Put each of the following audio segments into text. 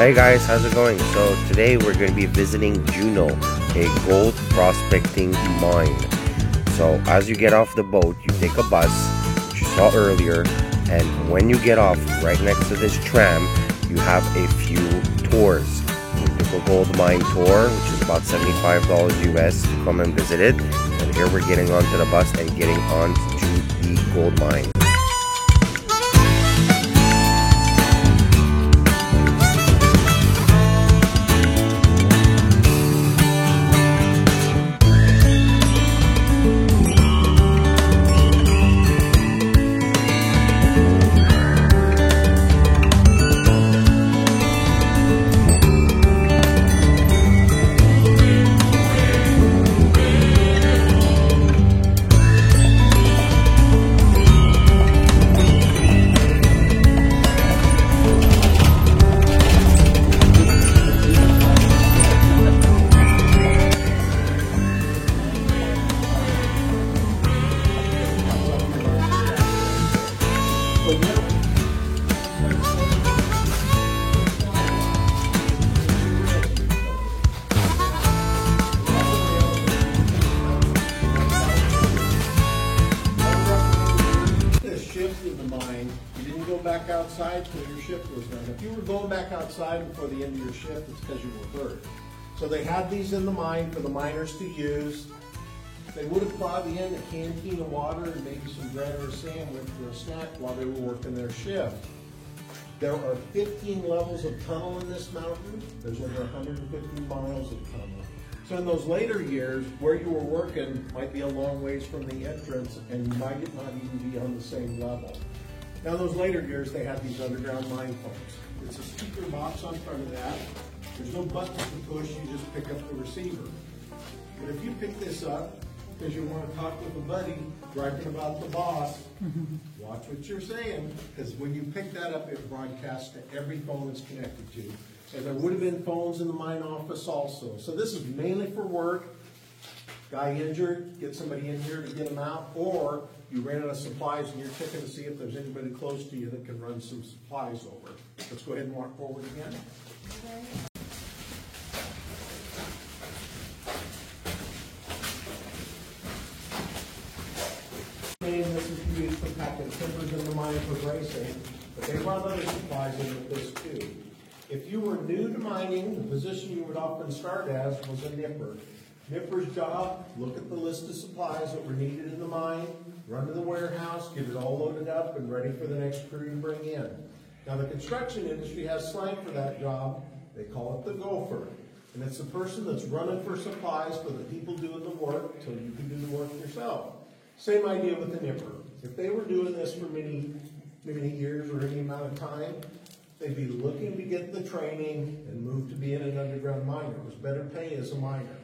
Hey guys, how's it going? So today we're going to be visiting Juno, a gold prospecting mine. So as you get off the boat, you take a bus, which you saw earlier, and when you get off right next to this tram, you have a few tours. We took a gold mine tour, which is about $75 US to come and visit it. And here we're getting onto the bus and getting on to the gold mine. Back outside till your shift was done. If you were going back outside before the end of your shift, it's because you were hurt. So they had these in the mine for the miners to use. They would have brought in a canteen of water and maybe some bread or a sandwich or a snack while they were working their shift. There are 15 levels of tunnel in this mountain. There's over 150 miles of tunnel. So in those later years, where you were working might be a long ways from the entrance and you might not even be on the same level. Now, those later years, they had these underground mine phones. It's a speaker box on front of that. There's no buttons to push, you just pick up the receiver. But if you pick this up, because you want to talk with a buddy, griping about the boss, watch what you're saying, because when you pick that up, it broadcasts to every phone it's connected to. And there would have been phones in the mine office also. So this is mainly for work. Guy injured, get somebody in here to get him out, or you ran out of supplies and you're checking to see if there's anybody close to you that can run some supplies over. Let's go ahead and walk forward again. This is used for packing timbers in the mine for bracing, but they run other supplies in with this too. If you were new to mining, the position you would often start as was a nipper. Nipper's job, look at the list of supplies that were needed in the mine, run to the warehouse, get it all loaded up and ready for the next crew to bring in. Now the construction industry has slang for that job. They call it the gopher. And it's the person that's running for supplies for the people doing the work till you can do the work yourself. Same idea with the nipper. If they were doing this for many years or any amount of time, they'd be looking to get the training and move to being an underground miner. It was better pay as a miner.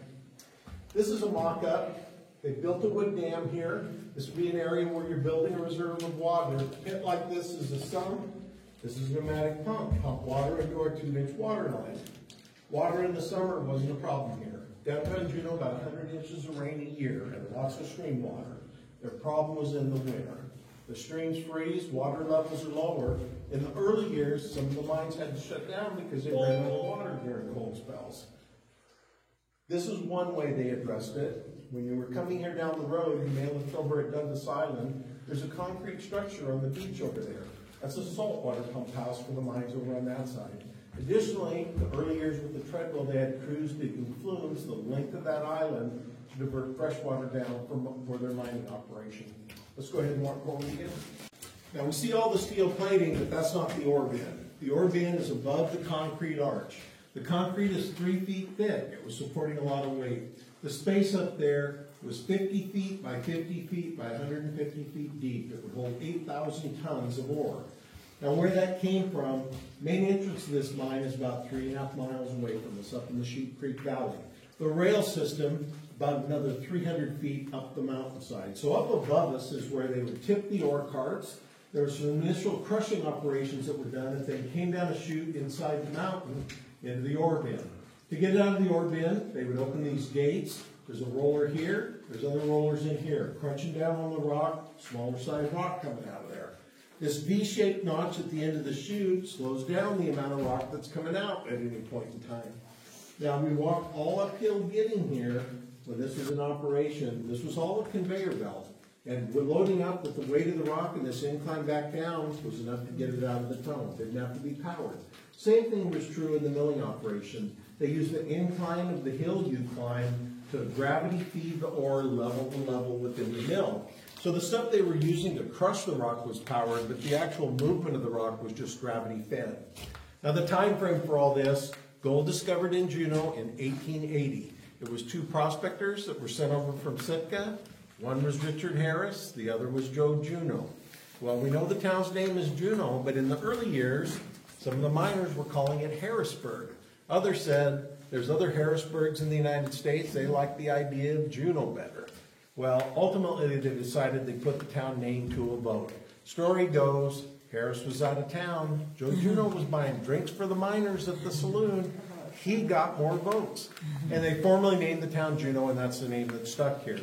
This is a mock-up. They built a wood dam here. This would be an area where you're building a reserve of water. A pit like this is a sump. This is a pneumatic pump. Pump water into our 2-inch water line. Water in the summer wasn't a problem here. Downtown Juneau, about 100 inches of rain a year and lots of stream water. Their problem was in the winter. The streams freeze, water levels are lower. In the early years, some of the mines had to shut down because they ran out of water during cold spells. This is one way they addressed it. When you were coming here down the road, you may look over at Douglas Island. There's a concrete structure on the beach over there. That's a saltwater pump house for the mines over on that side. Additionally, the early years with the treadmill, they had crews digging flumes the length of that island to divert fresh water down for their mining operation. Let's go ahead and walk forward again. Now we see all the steel plating, but that's not the ore bin. The ore bin is above the concrete arch. The concrete is 3 feet thick. It was supporting a lot of weight. The space up there was 50 feet by 50 feet by 150 feet deep. It would hold 8,000 tons of ore. Now where that came from, main entrance to this mine is about 3.5 miles away from us up in the Sheep Creek Valley. The rail system, about another 300 feet up the mountainside. So up above us is where they would tip the ore carts. There were some initial crushing operations that were done as they came down a chute inside the mountain into the ore bin. To get it out of the ore bin, they would open these gates. There's a roller here, there's other rollers in here, crunching down on the rock, smaller size rock coming out of there. This V-shaped notch at the end of the chute slows down the amount of rock that's coming out at any point in time. Now, we walked all uphill getting here when this was in operation. This was all a conveyor belt. And we're loading up with the weight of the rock, and this incline back down was enough to get it out of the tunnel. It didn't have to be powered. Same thing was true in the milling operation. They used the incline of the hill you climb to gravity feed the ore level to level within the mill. So the stuff they were using to crush the rock was powered, but the actual movement of the rock was just gravity fed. Now the time frame for all this, gold discovered in Juneau in 1880. It was two prospectors that were sent over from Sitka. One was Richard Harris, the other was Joe Juneau. Well, we know the town's name is Juneau, but in the early years, some of the miners were calling it Harrisburg. Others said, there's other Harrisburgs in the United States, they like the idea of Juneau better. Well, ultimately they decided they put the town name to a vote. Story goes, Harris was out of town, Joe Juneau was buying drinks for the miners at the saloon, he got more votes. And they formally named the town Juneau, and that's the name that stuck here.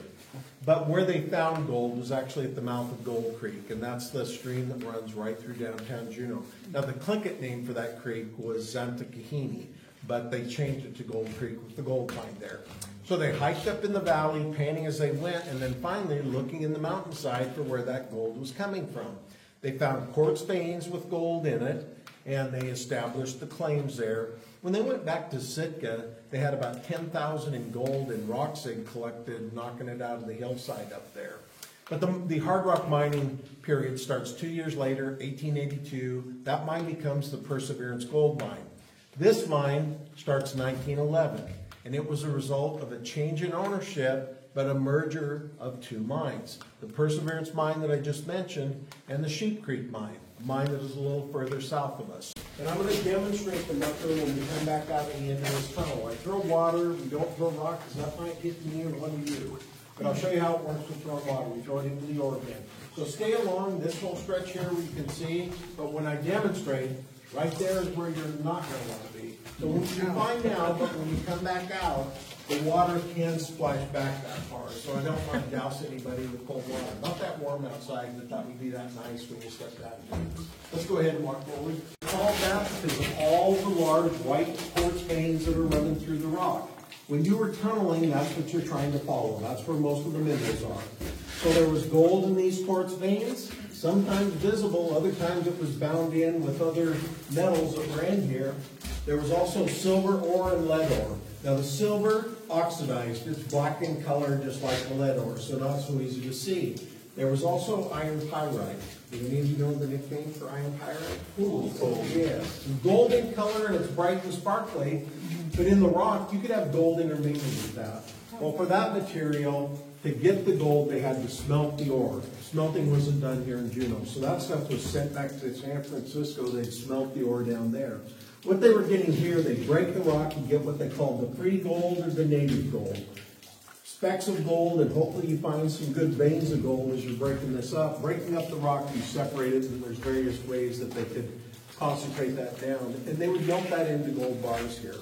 But where they found gold was actually at the mouth of Gold Creek, and that's the stream that runs right through downtown Juneau. Now, the Tlingit name for that creek was Xantakahini, but they changed it to Gold Creek with the gold mine there. So they hiked up in the valley, panning as they went, and then finally looking in the mountainside for where that gold was coming from. They found quartz veins with gold in it, and they established the claims there. When they went back to Sitka, they had about 10,000 in gold and rocks they'd collected, knocking it out of the hillside up there. But the hard rock mining period starts 2 years later, 1882. That mine becomes the Perseverance Gold Mine. This mine starts 1911, and it was a result of a change in ownership, but a merger of two mines. The Perseverance mine that I just mentioned, and the Sheep Creek mine, a mine that is a little further south of us. And I'm going to demonstrate them up there when we come back out at the end of this tunnel. I throw water, we don't throw rock because that might hit me or one of you. But I'll show you how it works with throwing water. We throw it into the ore bin. So stay along this whole stretch here where you can see, but when I demonstrate, right there is where you're not going to want to be. So when you find out, but when you come back out, the water can splash back that far. So I don't want to douse anybody with cold water. Not that warm outside, but that would be that nice when you step out. Let's go ahead and walk forward. All that because of all the large white quartz veins that are running through the rock. When you were tunneling, that's what you're trying to follow. That's where most of the minerals are. So there was gold in these quartz veins, sometimes visible, other times it was bound in with other metals that were in here. There was also silver ore and lead ore. Now the silver oxidized, it's black in color just like the lead ore, so not so easy to see. There was also iron pyrite. Do any of you know the nickname for iron pyrite? Ooh, yes. It's gold in color and it's bright and sparkly, but in the rock you could have gold intermingled with that. Well, for that material, to get the gold, they had to smelt the ore. Smelting wasn't done here in Juneau, so that stuff was sent back to San Francisco. They'd smelt the ore down there. What they were getting here, they break the rock and get what they call the free gold or the native gold. Specks of gold, and hopefully you find some good veins of gold as you're breaking this up. Breaking up the rock, you separate it, and there's various ways that they could concentrate that down. And they would melt that into gold bars here.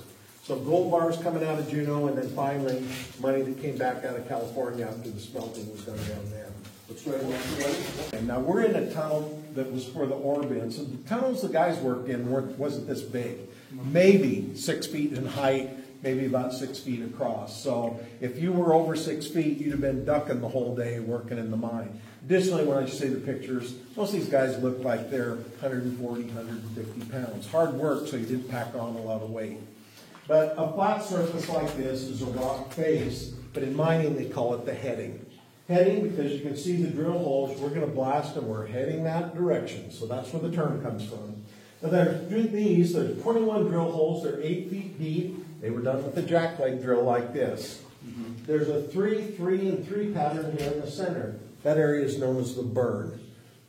So gold bars coming out of Juneau, and then finally money that came back out of California after the smelting was done down there. Let's go ahead and walk away. And now we're in a tunnel that was for the ore bin. So the tunnels the guys worked in wasn't this big. Maybe 6 feet in height, maybe about 6 feet across. So if you were over 6 feet, you'd have been ducking the whole day working in the mine. Additionally, when I see the pictures, most of these guys look like they're 140, 150 pounds. Hard work, so you didn't pack on a lot of weight. But a flat surface like this is a rock face, but in mining they call it the heading. Heading because you can see the drill holes. We're going to blast them. We're heading that direction. So that's where the term comes from. Now there's 21 drill holes. They're 8 feet deep. They were done with a jackleg drill like this. There's a 3, 3, and 3 pattern here in the center. That area is known as the burn.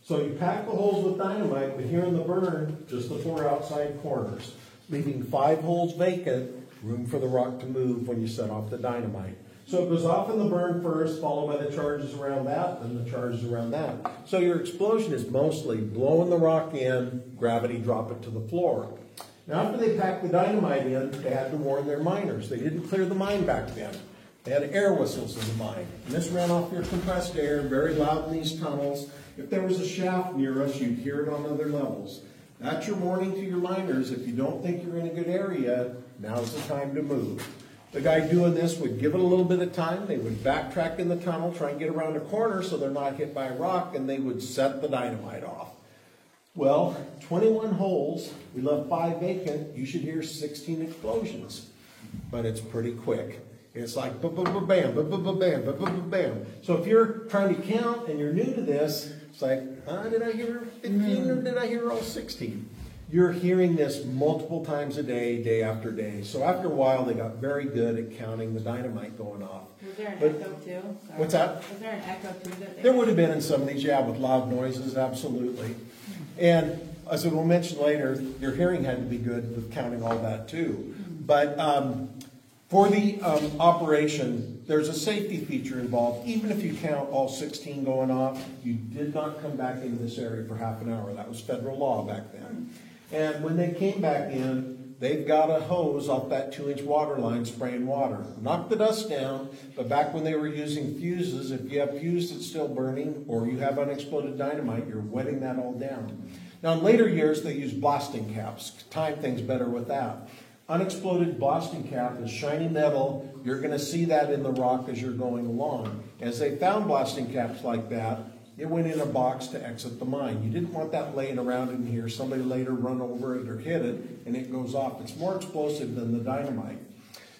So you pack the holes with dynamite, but here in the burn, just the 4 outside corners, leaving 5 holes vacant, room for the rock to move when you set off the dynamite. So it goes off in the burn first, followed by the charges around that, and the charges around that. So your explosion is mostly blowing the rock in, gravity drop it to the floor. Now after they packed the dynamite in, they had to warn their miners. They didn't clear the mine back then. They had air whistles in the mine. And this ran off your compressed air, very loud in these tunnels. If there was a shaft near us, you'd hear it on other levels. That's your warning to your miners. If you don't think you're in a good area, now's the time to move. The guy doing this would give it a little bit of time. They would backtrack in the tunnel, try and get around a corner so they're not hit by a rock, and they would set the dynamite off. Well, 21 holes, we left 5 vacant, you should hear 16 explosions. But it's pretty quick. It's like ba-ba-ba-bam, ba-ba-ba-bam, ba-ba-ba-bam. So if you're trying to count and you're new to this, it's like, did I hear 15 or did I hear all 16? You're hearing this multiple times a day, day after day. So after a while, they got very good at counting the dynamite going off. Was there an echo too? Sorry. What's that? Was there an echo too? There would have been in some of these, yeah, with loud noises, absolutely. And as we'll mention later, your hearing had to be good with counting all that too. But for the operation, there's a safety feature involved. Even if you count all 16 going off, you did not come back into this area for half an hour. That was federal law back then. And when they came back in, they've got a hose off that 2-inch water line spraying water. Knocked the dust down, but back when they were using fuses, if you have fuse that's still burning or you have unexploded dynamite, you're wetting that all down. Now in later years, they use blasting caps. Time things better with that. Unexploded blasting cap is shiny metal. You're going to see that in the rock as you're going along. As they found blasting caps like that, it went in a box to exit the mine. You didn't want that laying around in here. Somebody later run over it or hit it, and it goes off. It's more explosive than the dynamite.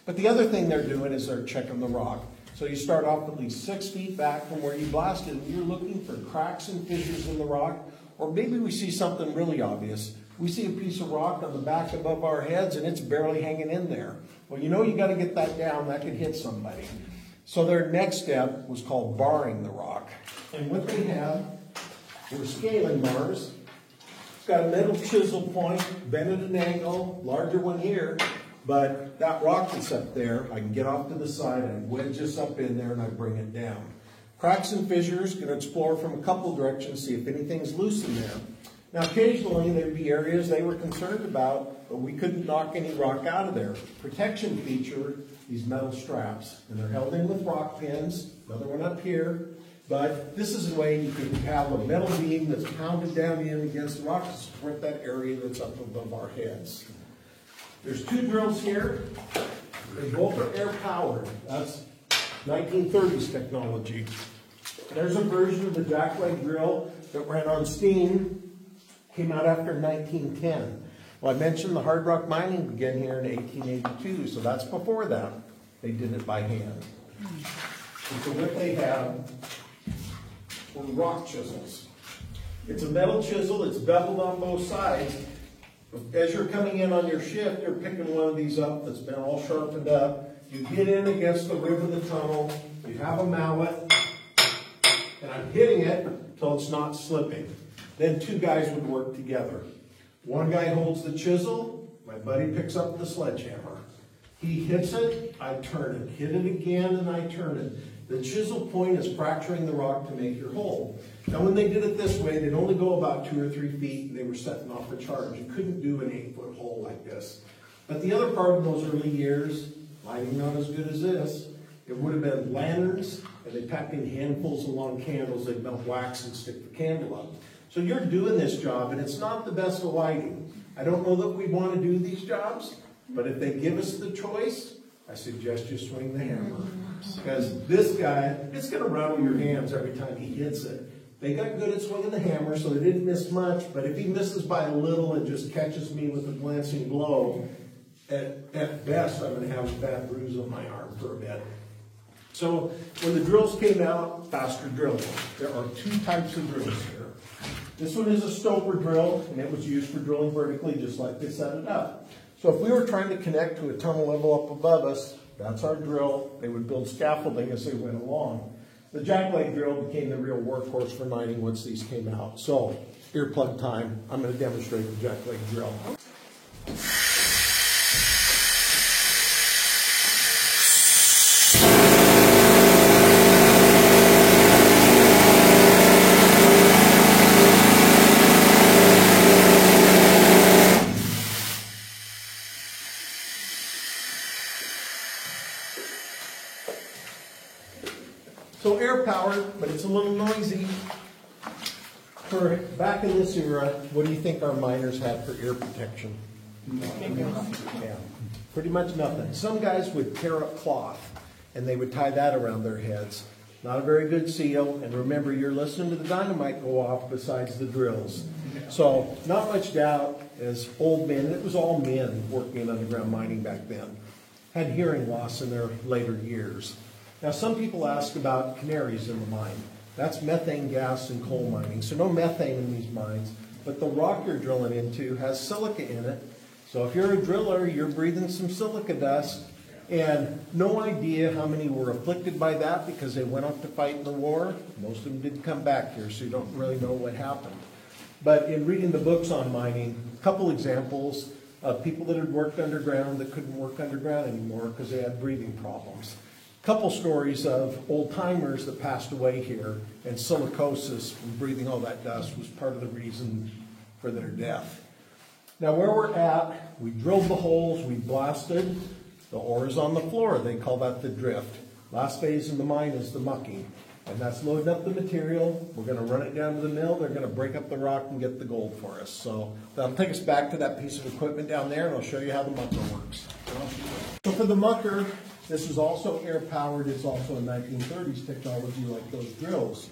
But the other thing they're doing is they're checking the rock. So you start off at least 6 feet back from where you blasted, and you're looking for cracks and fissures in the rock, or maybe we see something really obvious. We see a piece of rock on the back above our heads, and it's barely hanging in there. Well, you know you got to get that down. That could hit somebody. So their next step was called barring the rock. And what they had were scaling bars. It's got a metal chisel point, bent at an angle, larger one here. But that rock that's up there, I can get off to the side, I wedge this up in there, and I bring it down. Cracks and fissures, going to explore from a couple directions, see if anything's loose in there. Now, occasionally, there'd be areas they were concerned about, but we couldn't knock any rock out of there. Protection feature, these metal straps, and they're held in with rock pins, another one up here. But this is a way you can have a metal beam that's pounded down in against the rock to support that area that's up above our heads. There's 2 drills here. They both are air-powered. That's 1930s technology. There's a version of the jackleg drill that ran on steam. Came out after 1910. Well, I mentioned the hard rock mining began here in 1882, so that's before that. They did it by hand. And so what they have were rock chisels. It's a metal chisel that's beveled on both sides. As you're coming in on your shift, you're picking one of these up that's been all sharpened up. You get in against the rim of the tunnel. You have a mallet, and I'm hitting it until it's not slipping. Then 2 guys would work together. One guy holds the chisel, my buddy picks up the sledgehammer. He hits it, I turn it. Hit it again, and I turn it. The chisel point is fracturing the rock to make your hole. Now when they did it this way, they'd only go about 2 or 3 feet, and they were setting off the charge. You couldn't do an 8-foot hole like this. But the other part of those early years, lighting not as good as this, it would have been lanterns, and they packed in handfuls of long candles. They'd melt wax and stick the candle up. So you're doing this job, and it's not the best of lighting. I don't know that we want to do these jobs, but if they give us the choice, I suggest you swing the hammer. Because this guy, it's going to rattle your hands every time he hits it. They got good at swinging the hammer, so they didn't miss much, but if he misses by a little and just catches me with a glancing blow, at best I'm going to have a bad bruise on my arm for a bit. So when the drills came out, faster drilling. There are 2 types of drills here. This one is a stoper drill, and it was used for drilling vertically just like they set it up. So if we were trying to connect to a tunnel level up above us, that's our drill. They would build scaffolding as they went along. The jackleg drill became the real workhorse for mining once these came out. So, earplug time. I'm going to demonstrate the jackleg drill. So air powered, but it's a little noisy. For back in this era, what do you think our miners had for ear protection? Yeah, pretty much nothing. Some guys would tear up cloth and they would tie that around their heads. Not a very good seal, and remember, you're listening to the dynamite go off besides the drills. So not much doubt as old men, it was all men working in underground mining back then, had hearing loss in their later years. Now some people ask about canaries in the mine. That's methane gas in coal mining, so no methane in these mines, but the rock you're drilling into has silica in it. So if you're a driller, you're breathing some silica dust, and no idea how many were afflicted by that because they went off to fight in the war. Most of them didn't come back here, so you don't really know what happened. But in reading the books on mining, a couple examples of people that had worked underground that couldn't work underground anymore because they had breathing problems. A couple stories of old timers that passed away here, and silicosis from breathing all that dust was part of the reason for their death. Now where we're at, we drilled the holes, we blasted. The ore is on the floor. They call that the drift. Last phase in the mine is the mucking. And that's loading up the material. We're going to run it down to the mill. They're going to break up the rock and get the gold for us. So that'll take us back to that piece of equipment down there, and I'll show you how the mucker works. So for the mucker, this is also air powered. It's also a 1930s technology like those drills.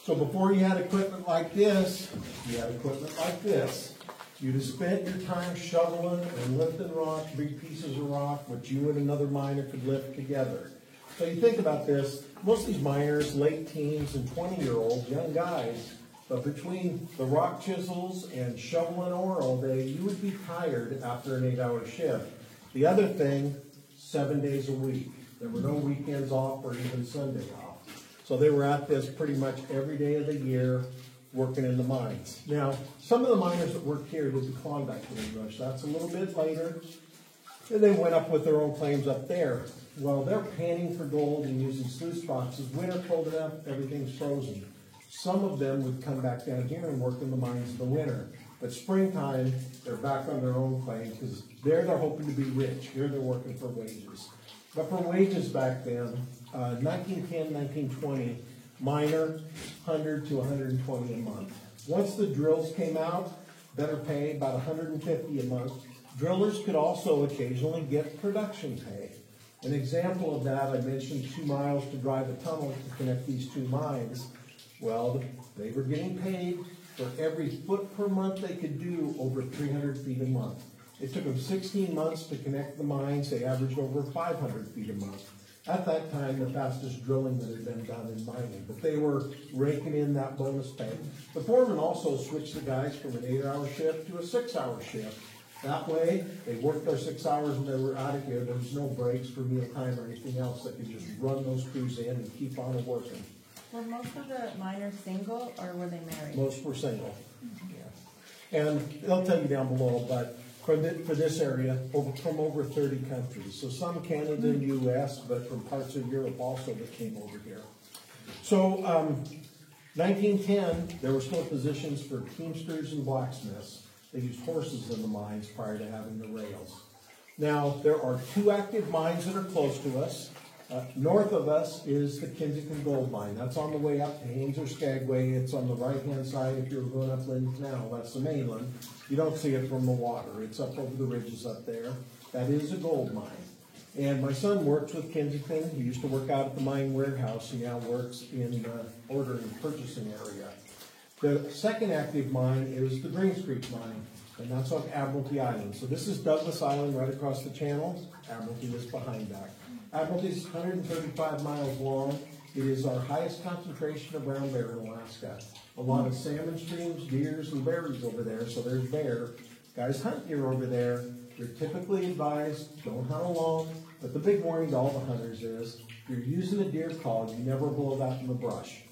So before you had equipment like this, you had equipment like this. You'd have spent your time shoveling and lifting rock, big pieces of rock, which you and another miner could lift together. So you think about this, most of these miners, late teens and 20-year-olds, young guys, but between the rock chisels and shoveling ore all day, you would be tired after an 8-hour shift. The other thing, 7 days a week. There were no weekends off or even Sunday off. So they were at this pretty much every day of the year, working in the mines. Now, some of the miners that work here did the Klondike Gold Rush. That's a little bit later. And they went up with their own claims up there. Well, they're panning for gold and using sluice boxes. Winter cold enough, everything's frozen. Some of them would come back down here and work in the mines in the winter. But springtime, they're back on their own claim because there they're hoping to be rich. Here they're working for wages. But for wages back then, 1910, 1920, miner, 100 to 120 a month. Once the drills came out, better pay, about 150 a month. Drillers could also occasionally get production pay. An example of that, I mentioned 2 miles to drive a tunnel to connect these two mines. Well, they were getting paid for every foot per month they could do over 300 feet a month. It took them 16 months to connect the mines. They averaged over 500 feet a month. At that time, the fastest drilling that had been done in mining, but they were raking in that bonus pay. The foreman also switched the guys from an 8-hour shift to a 6-hour shift. That way, they worked their 6 hours and they were out of here. There was no breaks for meal time or anything else. They could just run those crews in and keep on working. Were most of the miners single or were they married? Most were single. Yeah. And they'll tell you down below, but for this area, from over 30 countries. So some Canada and U.S., but from parts of Europe also that came over here. So 1910, there were still positions for teamsters and blacksmiths. They used horses in the mines prior to having the rails. Now, there are 2 active mines that are close to us. North of us is the Kensington Gold Mine. That's on the way up to Haines or Skagway. It's on the right-hand side if you're going up Lynn Canal. That's the mainland. You don't see it from the water. It's up over the ridges up there. That is a gold mine. And my son works with Kensington. He used to work out at the mine warehouse. He now works in the ordering and purchasing area. The second active mine is the Greens Creek Mine, and that's on Admiralty Island. So this is Douglas Island right across the channel. Admiralty is behind that. Admiralty is 135 miles long. It is our highest concentration of brown bear in Alaska. A lot of salmon streams, deers, and berries over there, so there's bear. Guys hunt deer over there. You're typically advised, don't hunt alone, but the big warning to all the hunters is, if you're using a deer call, you never blow that in the brush.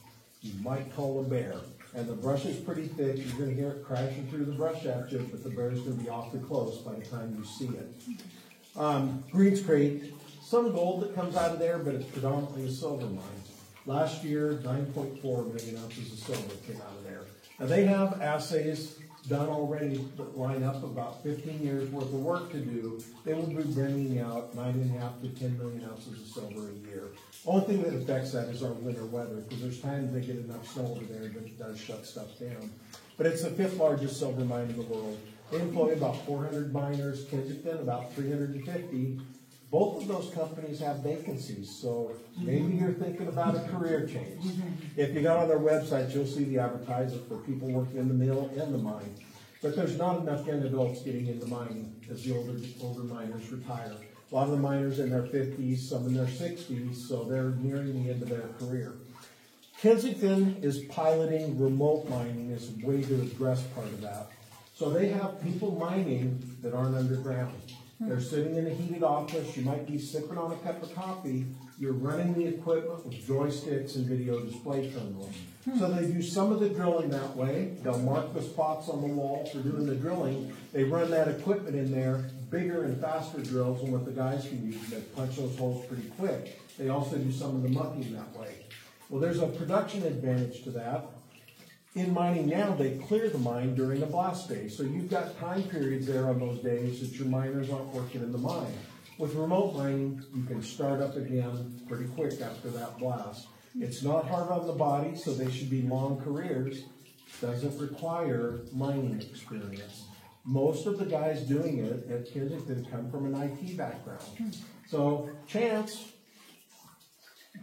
You might call a bear. And the brush is pretty thick. You're going to hear it crashing through the brush at you, but the bear is going to be awfully close by the time you see it. Greens Creek, some gold that comes out of there, but it's predominantly a silver mine. Last year, 9.4 million ounces of silver came out of there. Now they have assays done already, that line up about 15 years worth of work to do, they will be bringing out 9.5 to 10 million ounces of silver a year. Only thing that affects that is our winter weather, because there's times they get enough snow over there that it does shut stuff down. But it's the 5th largest silver mine in the world. They employ about 400 miners, Kensington about 350. Both of those companies have vacancies, so maybe you're thinking about a career change. If you go on their website, you'll see the advertisement for people working in the mill and the mine. But there's not enough young adults getting into mining as the older miners retire. A lot of the miners in their 50s, some in their 60s, so they're nearing the end of their career. Kensington is piloting remote mining as a way to address part of that. So they have people mining that aren't underground. They're sitting in a heated office, you might be sipping on a cup of coffee, you're running the equipment with joysticks and video display terminals. So they do some of the drilling that way, they'll mark the spots on the wall for doing the drilling, they run that equipment in there, bigger and faster drills than what the guys can use, that punch those holes pretty quick. They also do some of the mucking that way. Well, there's a production advantage to that. In mining now, they clear the mine during a blast day. So you've got time periods there on those days that your miners aren't working in the mine. With remote mining, you can start up again pretty quick after that blast. It's not hard on the body, so they should be long careers. Doesn't require mining experience. Most of the guys doing it at Kensington come from an IT background. So Chance,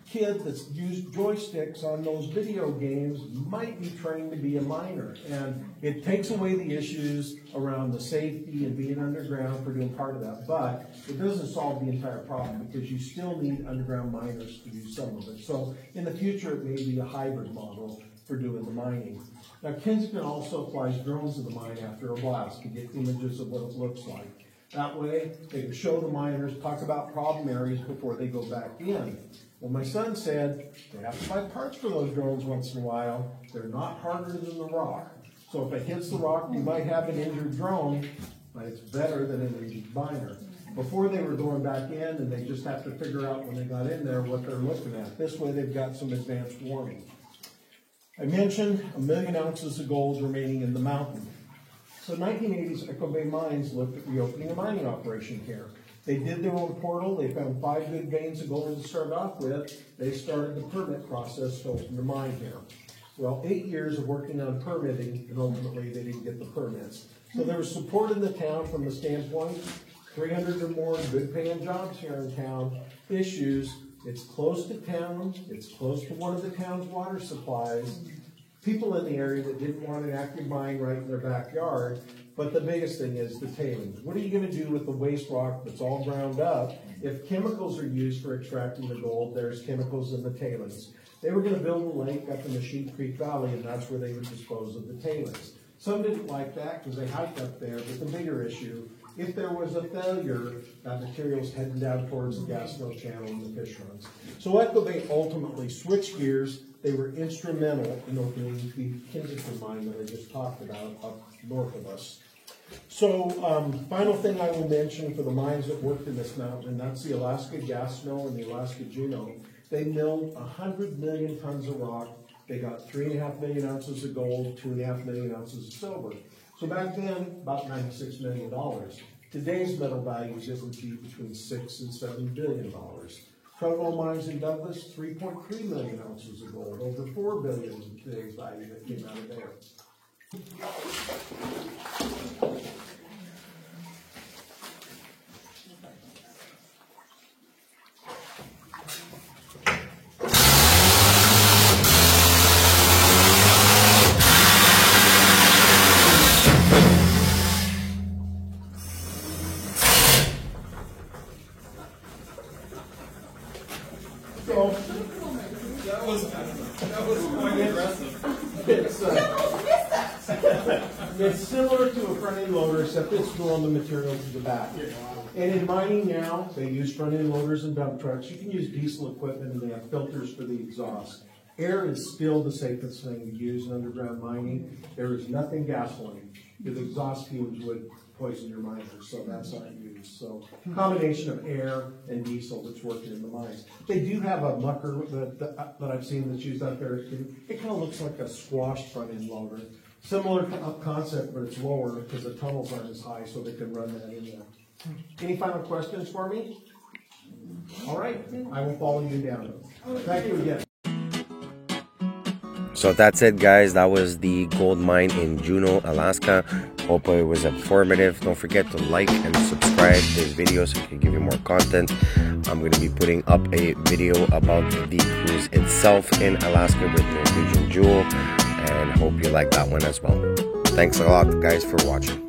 kid that's used joysticks on those video games, might be trained to be a miner, and it takes away the issues around the safety and being underground for doing part of that, but it doesn't solve the entire problem because you still need underground miners to do some of it. So in the future it may be a hybrid model for doing the mining. Now Kensington also flies drones to the mine after a blast to get images of what it looks like. That way they can show the miners, talk about problem areas before they go back in. Well, my son said they have to buy parts for those drones once in a while. They're not harder than the rock. So if it hits the rock, you might have an injured drone, but it's better than an injured miner. Before they were going back in, and they just have to figure out when they got in there what they're looking at. This way they've got some advanced warning. I mentioned 1 million ounces of gold remaining in the mountain. So 1980s, Echo Bay Mines looked at reopening a mining operation here. They did their own portal. They found 5 good veins of gold to start off with. They started the permit process to open the mine here. Well, 8 years of working on permitting, and ultimately they didn't get the permits. So there was support in the town from the standpoint, 300 or more good paying jobs here in town. Issues, it's close to town, it's close to one of the town's water supplies. People in the area that didn't want an active mine right in their backyard. But the biggest thing is the tailings. What are you going to do with the waste rock that's all ground up? If chemicals are used for extracting the gold, there's chemicals in the tailings. They were going to build a lake up in the Sheep Creek Valley, and that's where they would dispose of the tailings. Some didn't like that because they hiked up there, but the bigger issue, if there was a failure, that material's heading down towards the gas mill channel and the fish runs. So Echo Bay ultimately switched gears. They were instrumental in opening the Kensington mine that I just talked about up north of us. So, final thing I will mention for the mines that worked in this mountain, and that's the Alaska Gas Mill and the Alaska Juneau. They milled 100 million tons of rock. They got 3.5 million ounces of gold, 2.5 million ounces of silver. So back then, about $96 million. Today's metal values, it would be between $6 and $7 billion. Provo Mines in Douglas, 3.3 million ounces of gold, over $4 billion in today's value that came out of there. So, that was quite aggressive. It's similar to a front-end loader, except it's throwing the material to the back. And in mining now, they use front-end loaders and dump trucks. You can use diesel equipment, and they have filters for the exhaust. Air is still the safest thing to use in underground mining. There is nothing gasoline. The exhaust fumes would poison your miners, so that's not used. So combination of air and diesel that's working in the mines. They do have a mucker that I've seen that's used out there. It kind of looks like a squash front-end loader. Similar concept, but it's lower because the tunnels aren't as high, so they can run that in there. Any final questions for me? All right, I will follow you down. Thank you again. So that's it, guys. That was the gold mine in Juneau, Alaska. Hope it was informative. Don't forget to like and subscribe to this video so I can give you more content. I'm going to be putting up a video about the cruise itself in Alaska with Norwegian Jewel, and hope you like that one as well. Thanks a lot, guys, for watching.